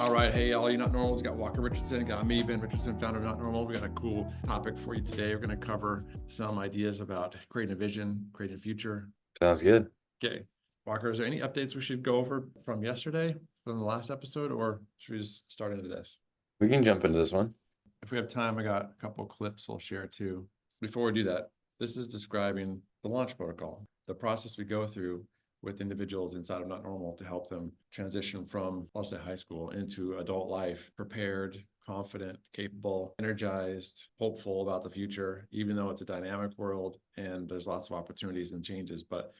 All right, hey, all you Not Normals, got Walker Richardson, got me, Ben Richardson, founder of Not Normal. We got a cool topic for you today. We're going to cover some ideas about creating a vision, creating a future. Sounds good. Okay, Walker, is there any updates we should go over from yesterday, from the last episode, or should we just start into this? We can jump into this one. If we have time, I got a couple of clips we'll share too. Before we do that, this is describing the launch protocol, the process we go through with individuals inside of Not Normal to help them transition from, I'll say, high school into adult life, prepared, confident, capable, energized, hopeful about the future, even though it's a dynamic world and there's lots of opportunities and changes. But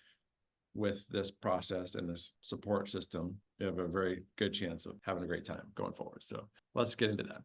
with this process and this support system, you have a very good chance of having a great time going forward. So let's get into that.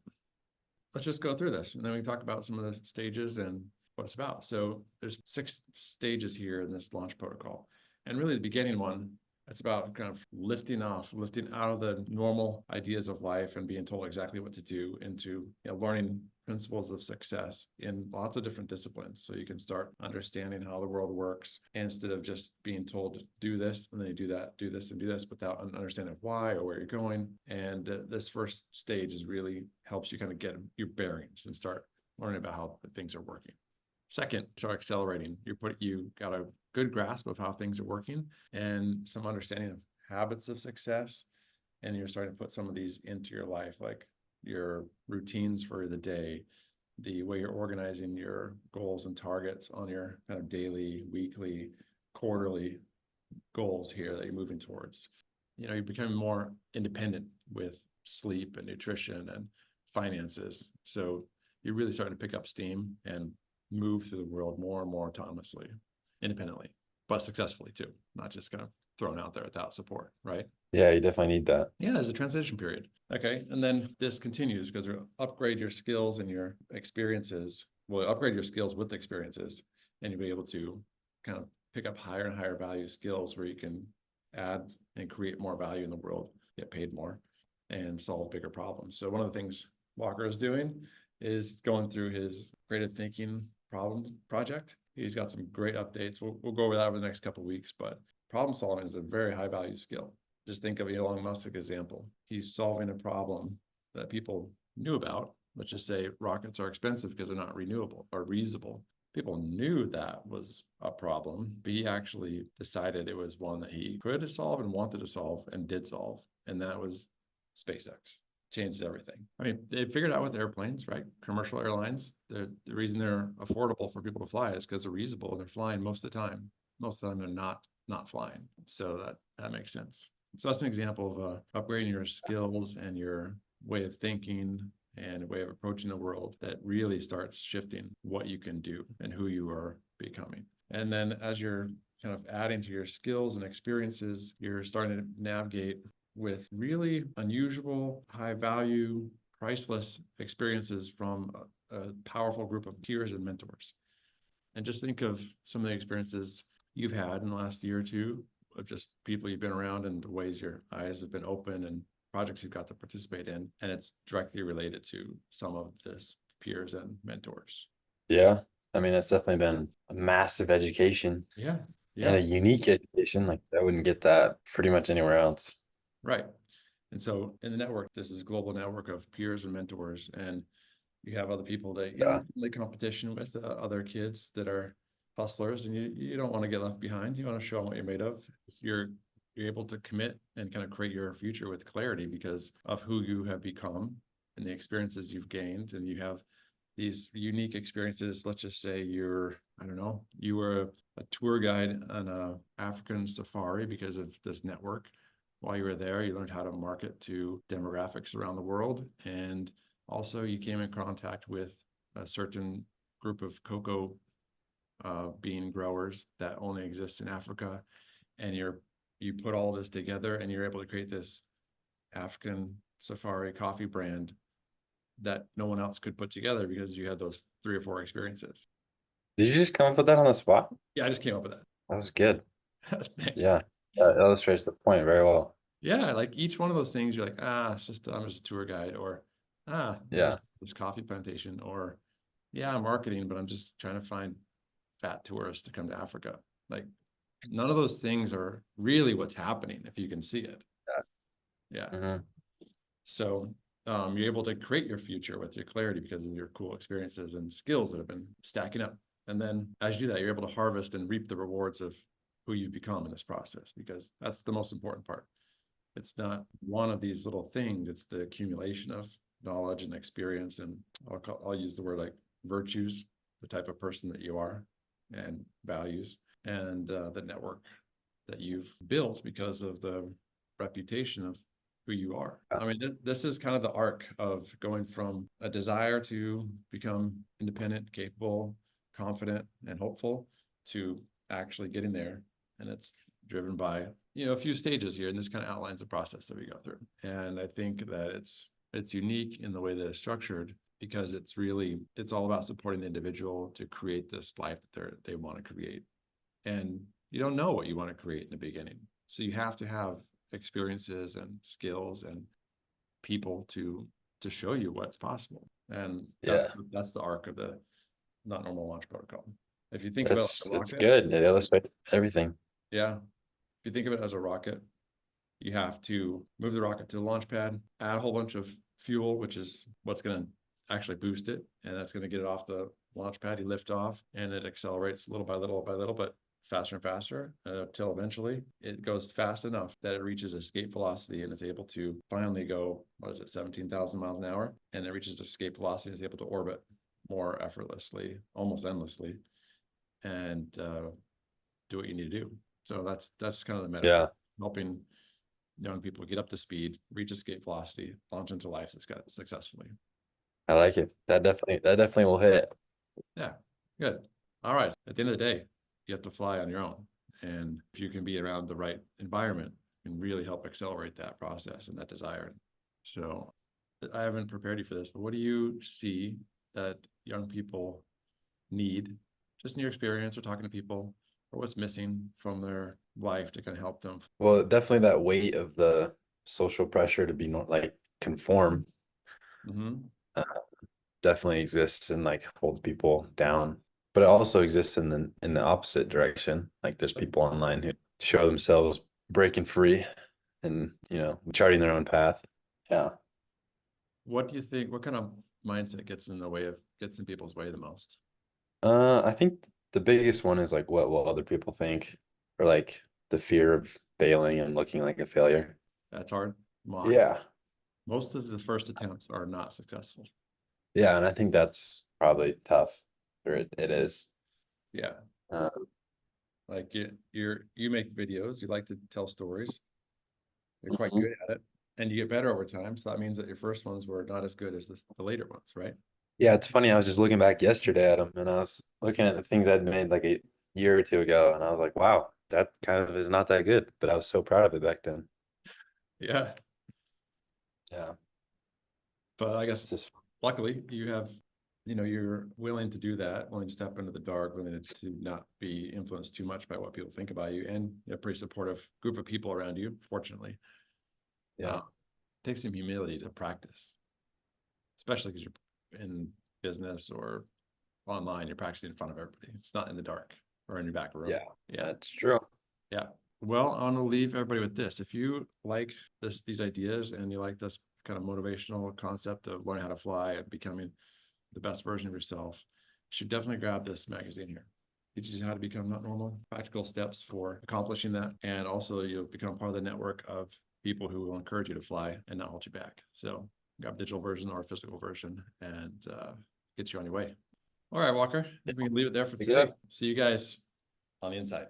Let's just go through this and then we can talk about some of the stages and what it's about. So there's 6 stages here in this launch protocol. And really the beginning one, it's about kind of lifting out of the normal ideas of life and being told exactly what to do into learning principles of success in lots of different disciplines. So you can start understanding how the world works instead of just being told to do this and then you do that, do this and do this without understanding why or where you're going. And this first stage is really helps you kind of get your bearings and start learning about how things are working. Second, start accelerating. You got a good grasp of how things are working and some understanding of habits of success. And you're starting to put some of these into your life, like your routines for the day, the way you're organizing your goals and targets on your kind of daily, weekly, quarterly goals here that you're moving towards. You're becoming more independent with sleep and nutrition and finances. So you're really starting to pick up steam and move through the world more and more autonomously, independently, but successfully too, not just kind of thrown out there without support, right? Yeah, you definitely need that. Yeah, there's a transition period. Okay, and then this continues because you upgrade your skills and your experiences. Well, upgrade your skills with experiences, and you'll be able to kind of pick up higher and higher value skills where you can add and create more value in the world, get paid more, and solve bigger problems. So one of the things Walker is doing is going through his creative thinking problem project. He's got some great updates. We'll go over that over the next couple of weeks, but problem solving is a very high value skill. Just think of Elon Musk example. He's solving a problem that people knew about. Let's just say rockets are expensive because they're not renewable or reusable. People knew that was a problem, but he actually decided it was one that he could solve and wanted to solve and did solve. And that was SpaceX. Changed everything. I mean, they figured out with airplanes, right? Commercial airlines, the reason they're affordable for people to fly is because they're reusable and they're flying most of the time. Most of the time they're not flying. So that makes sense. So that's an example of upgrading your skills and your way of thinking and way of approaching the world that really starts shifting what you can do and who you are becoming. And then as you're kind of adding to your skills and experiences, you're starting to navigate with really unusual, high value, priceless experiences from a powerful group of peers and mentors. And just think of some of the experiences you've had in the last year or two of just people you've been around and the ways your eyes have been open and projects you've got to participate in. And it's directly related to some of this peers and mentors. Yeah. I mean, it's definitely been a massive education. Yeah. And a unique education. Like I wouldn't get that pretty much anywhere else. Right. And so in the network, this is a global network of peers and mentors. And you have other people that you're in competition with, other kids that are hustlers, and you don't want to get left behind. You want to show them what you're made of. You're able to commit and kind of create your future with clarity because of who you have become and the experiences you've gained. And you have these unique experiences. Let's just say you were a tour guide on an African safari because of this network. While you were there, you learned how to market to demographics around the world. And also you came in contact with a certain group of cocoa bean growers that only exists in Africa. And you put all this together and you're able to create this African safari coffee brand that no one else could put together because you had those 3 or 4 experiences. Did you just come up with that on the spot? Yeah, I just came up with that. That was good. Thanks. Yeah. That illustrates the point very well. Yeah, like each one of those things, you're like, I'm just a tour guide, or this coffee plantation, or I'm marketing, but I'm just trying to find fat tourists to come to Africa. Like none of those things are really what's happening if you can see it. Yeah. Mm-hmm. So you're able to create your future with your clarity because of your cool experiences and skills that have been stacking up. And then as you do that, you're able to harvest and reap the rewards of who you've become in this process, because that's the most important part. It's not one of these little things, it's the accumulation of knowledge and experience. And I'll use the word like virtues, the type of person that you are, and values, and the network that you've built because of the reputation of who you are. I mean, this is kind of the arc of going from a desire to become independent, capable, confident, and hopeful to actually getting there. And it's driven by, a few stages here, and this kind of outlines the process that we go through. And I think that it's unique in the way that it's structured, because it's all about supporting the individual to create this life that they want to create. And you don't know what you want to create in the beginning, so you have to have experiences and skills and people to show you what's possible. And that's the arc of the not normal launch protocol. If you think about it like a It's rocket, good. It illustrates everything. yeah, if you think of it as a rocket, you have to move the rocket to the launch pad, add a whole bunch of fuel, which is what's going to actually boost it, and that's going to get it off the launch pad. You lift off, and it accelerates little by little by little, but faster and faster until eventually it goes fast enough that it reaches escape velocity, and it's able to finally go, 17,000 miles an hour, and it reaches escape velocity and is able to orbit more effortlessly, almost endlessly, and do what you need to do. So that's kind of the metaphor, Yeah, helping young people get up to speed, reach escape velocity, launch into life successfully. I like it. That definitely will hit. Yeah, good. All right. At the end of the day, you have to fly on your own. And if you can be around the right environment, it can really help accelerate that process and that desire. So I haven't prepared you for this, but what do you see that young people need, just in your experience or talking to people, or what's missing from their life to kind of help them? Well, definitely that weight of the social pressure to be not like conform Mm-hmm. uh, definitely exists and like holds people down. But it also exists in the opposite direction. Like there's people online who show themselves breaking free and charting their own path. Yeah. What do you think? What kind of mindset gets in people's way the most? I think the biggest one is like what will other people think, or like the fear of failing and looking like a failure. That's hard. Yeah. Most of the first attempts are not successful. Yeah, and I think that's probably tough, or it is. Yeah. Uh, Like you make videos, you like to tell stories, you're quite mhm. good at it, and you get better over time. So that means that your first ones were not as good as the later ones, right? Yeah, it's funny. I was just looking back yesterday at them, and I was looking at the things I'd made like a year or two ago, and I was like, wow, that kind of is not that good. But I was so proud of it back then. Yeah. Yeah, But I guess it's just luckily you have, you're willing to do that, willing to step into the dark, willing to not be influenced too much by what people think about you, and a pretty supportive group of people around you, fortunately. yeah, It takes some humility to practice, especially because you're in business or online, you're practicing in front of everybody. It's not in the dark or in your back room. yeah, Yeah. that's true. Yeah. Well, I want to leave everybody with this. If you like these ideas, and you like this kind of motivational concept of learning how to fly and becoming the best version of yourself, you should definitely grab this magazine here. It teaches you how to become not normal, practical steps for accomplishing that. And also you'll become part of the network of people who will encourage you to fly and not hold you back. So grab a digital version or a physical version, and get you on your way. All right, Walker, I think we can leave it there for Pick it up. today. See you guys on the inside.